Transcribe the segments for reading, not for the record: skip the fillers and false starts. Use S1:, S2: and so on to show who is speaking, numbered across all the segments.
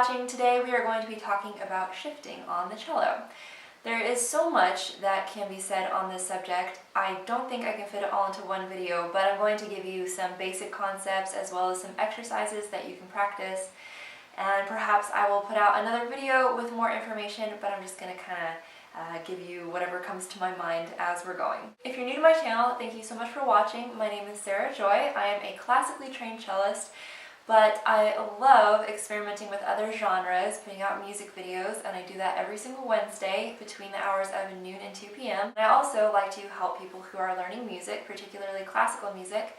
S1: watching. Today we are going to be talking about shifting on the cello. There is so much that can be said on this subject. I don't think I can fit it all into one video, but I'm going to give you some basic concepts as well as some exercises that you can practice. And perhaps I will put out another video with more information, but I'm just going to kind of give you whatever comes to my mind as we're going. If you're new to my channel, thank you so much for watching. My name is Sarah Joy. I am a classically trained cellist, but I love experimenting with other genres, putting out music videos, and I do that every single Wednesday between the hours of noon and 2 p.m. And I also like to help people who are learning music, particularly classical music.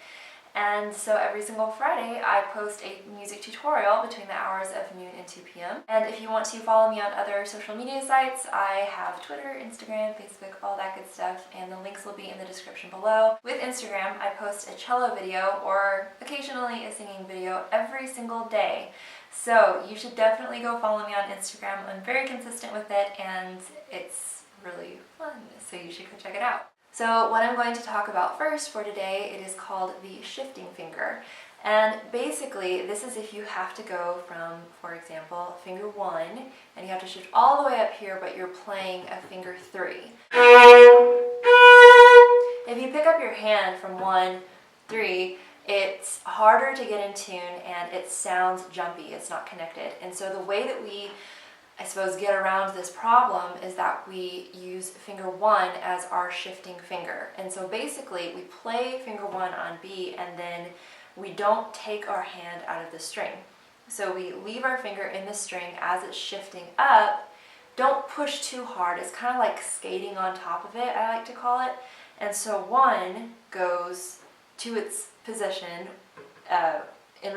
S1: And so every single Friday I post a music tutorial between the hours of noon and 2 p.m. And if you want to follow me on other social media sites, I have Twitter, Instagram, Facebook, all that good stuff, and the links will be in the description below. With Instagram, I post a cello video or occasionally a singing video every single day. So you should definitely go follow me on Instagram. I'm very consistent with it and it's really fun, so you should go check it out. So what I'm going to talk about first for today, it is called the shifting finger. And basically, this is if you have to go from, for example, finger 1, and you have to shift all the way up here, but you're playing a finger 3. If you pick up your hand from 1, 3, it's harder to get in tune and it sounds jumpy, it's not connected. And so the way that we get around this problem is that we use finger 1 as our shifting finger. And so basically we play finger 1 on B and then we don't take our hand out of the string. So we leave our finger in the string as it's shifting up. Don't push too hard. It's kind of like skating on top of it, I like to call it. And so 1 goes to its position in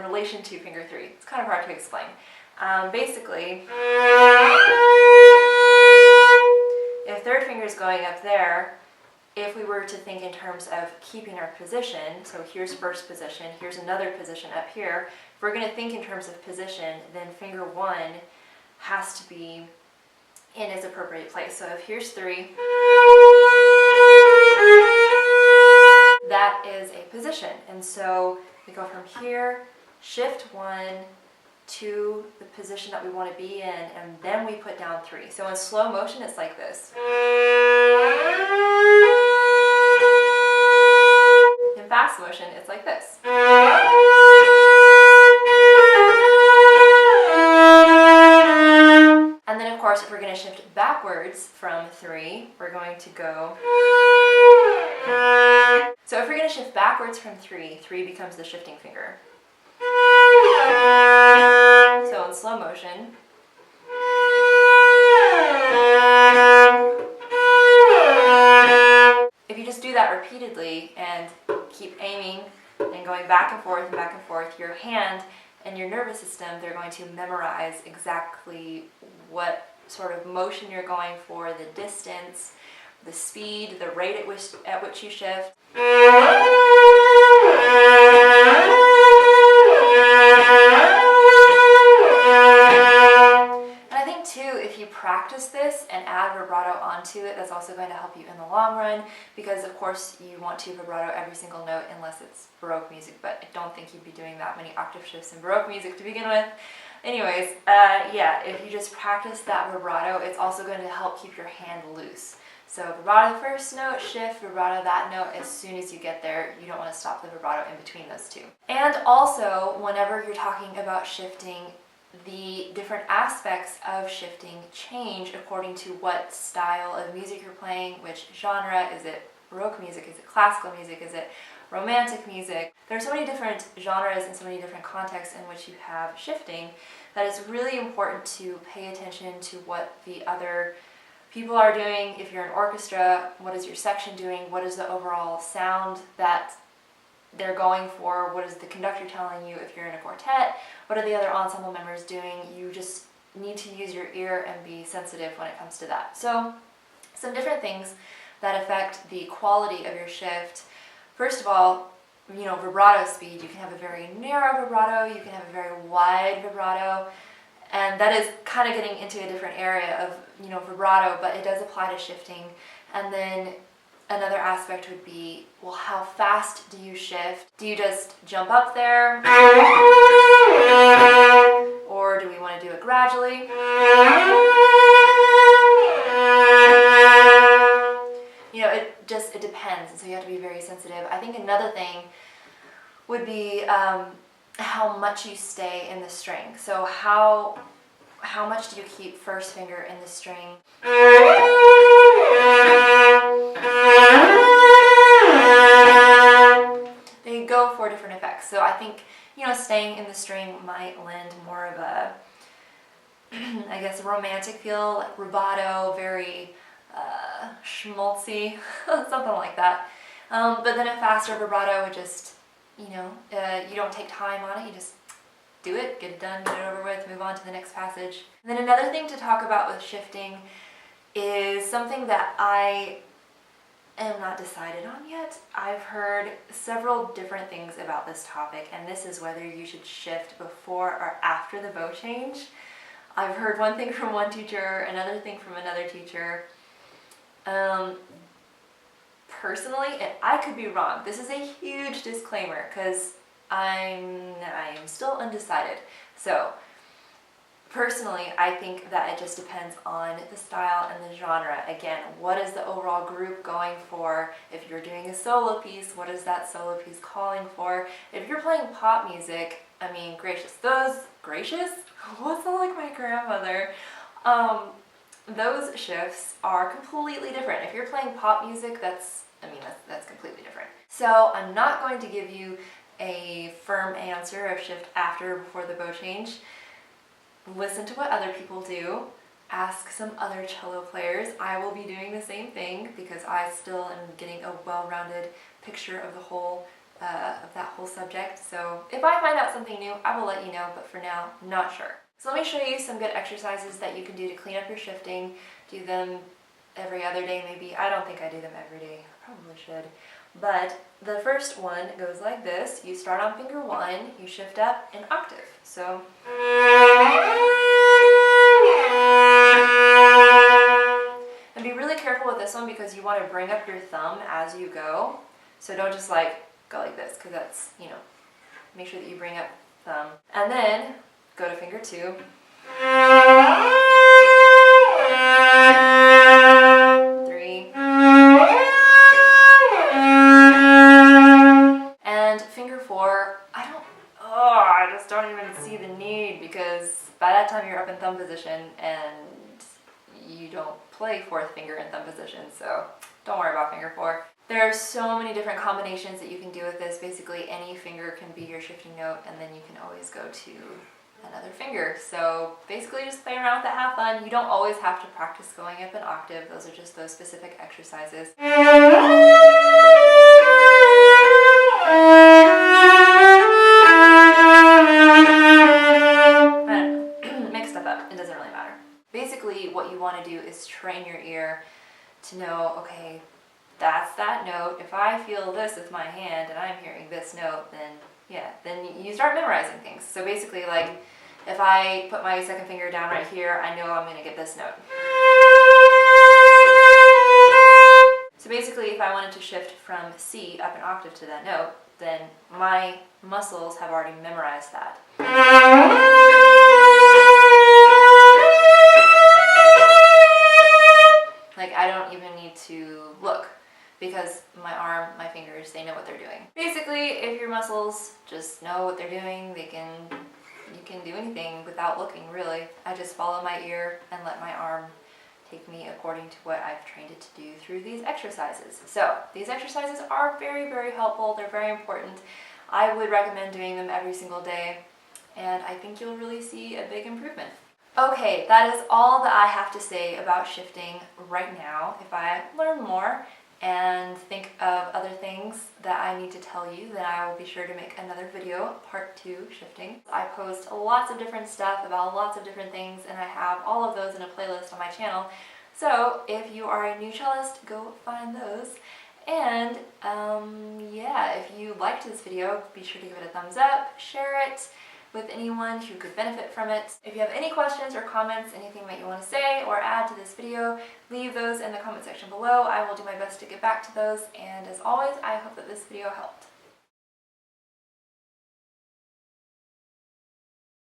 S1: relation to finger 3. It's kind of hard to explain. Basically, if third finger is going up there, if we were to think in terms of keeping our position, so here's first position, here's another position up here, if we're going to think in terms of position, then finger 1 has to be in its appropriate place. So if here's 3, that is a position. And so we go from here, shift 1, to the position that we want to be in, and then we put down 3. So in slow motion, it's like this. In fast motion, it's like this. And then of course, if we're going to shift backwards from 3, we're going to go. So if we're going to shift backwards from 3, 3 becomes the shifting finger. So in slow motion, if you just do that repeatedly and keep aiming and going back and forth, your hand and your nervous system, they're going to memorize exactly what sort of motion you're going for, the distance, the speed, the rate at which you shift. If you practice this and add vibrato onto it, that's also going to help you in the long run, because of course you want to vibrato every single note unless it's Baroque music, but I don't think you'd be doing that many octave shifts in Baroque music to begin with. Anyways, yeah, if you just practice that vibrato, it's also going to help keep your hand loose. So vibrato the first note, shift, vibrato that note. As soon as you get there, you don't want to stop the vibrato in between those two. And also, whenever you're talking about shifting, the different aspects of shifting change according to what style of music you're playing, which genre. Is it Baroque music? Is it classical music? Is it romantic music? There are so many different genres and so many different contexts in which you have shifting that it's really important to pay attention to what the other people are doing. If you're an orchestra, what is your section doing? What is the overall sound that they're going for? What is the conductor telling you? If you're in a quartet, what are the other ensemble members doing? You just need to use your ear and be sensitive when it comes to that. So some different things that affect the quality of your shift. First of all, vibrato speed. You can have a very narrow vibrato, you can have a very wide vibrato, and that is kind of getting into a different area of vibrato, but it does apply to shifting. And then another aspect would be, well, how fast do you shift? Do you just jump up there? Or do we want to do it gradually? You know, it depends, and so you have to be very sensitive. I think another thing would be how much you stay in the string. So how much do you keep first finger in the string? They go for different effects. So I think, you know, staying in the string might lend more of a, I guess, romantic feel, like rubato, very schmaltzy, something like that. But then a faster vibrato would just, you know, you don't take time on it, you just do it, get it done, get it over with, move on to the next passage. And then another thing to talk about with shifting is something that I am not decided on yet. I've heard several different things about this topic, and this is whether you should shift before or after the bow change. I've heard one thing from one teacher, another thing from another teacher. Personally, and I could be wrong, this is a huge disclaimer because I am still undecided. So personally, I think that it just depends on the style and the genre. Again, what is the overall group going for? If you're doing a solo piece, what is that solo piece calling for? If you're playing pop music, I mean, gracious, what's that like my grandmother? Those shifts are completely different. If you're playing pop music, that's completely different. So I'm not going to give you a firm answer of shift after or before the bow change. Listen to what other people do. Ask some other cello players. I will be doing the same thing because I still am getting a well-rounded picture of the whole of that whole subject. So if I find out something new, I will let you know, but for now, not sure. So let me show you some good exercises that you can do to clean up your shifting. Do them every other day maybe. I don't think I do them every day. I probably should. But the first one goes like this. You start on finger 1, you shift up an octave. So and be really careful with this one because you want to bring up your thumb as you go. So don't just like go like this because that's, you know, make sure that you bring up thumb. And then go to finger 2. By that time you're up in thumb position and you don't play 4th finger in thumb position, so don't worry about finger 4. There are so many different combinations that you can do with this. Basically any finger can be your shifting note and then you can always go to another finger. So basically just play around with it, have fun. You don't always have to practice going up an octave. Those are just those specific exercises. Basically, what you want to do is train your ear to know, okay, that's that note. If I feel this with my hand and I'm hearing this note, then yeah, then you start memorizing things. So basically, like, if I put my second finger down right here, I know I'm going to get this note. So basically, if I wanted to shift from C up an octave to that note, then my muscles have already memorized that. Like, I don't even need to look because my arm, my fingers, they know what they're doing. Basically, if your muscles just know what they're doing, you can do anything without looking, really. I just follow my ear and let my arm take me according to what I've trained it to do through these exercises. So, these exercises are very, very helpful. They're very important. I would recommend doing them every single day, and I think you'll really see a big improvement. Okay, that is all that I have to say about shifting right now. If I learn more and think of other things that I need to tell you, then I will be sure to make another video, part 2, shifting. I post lots of different stuff about lots of different things, and I have all of those in a playlist on my channel. So if you are a new cellist, go find those. And yeah, if you liked this video, be sure to give it a thumbs up, share it with anyone who could benefit from it. If you have any questions or comments, anything that you want to say or add to this video, leave those in the comment section below. I will do my best to get back to those, and as always, I hope that this video helped.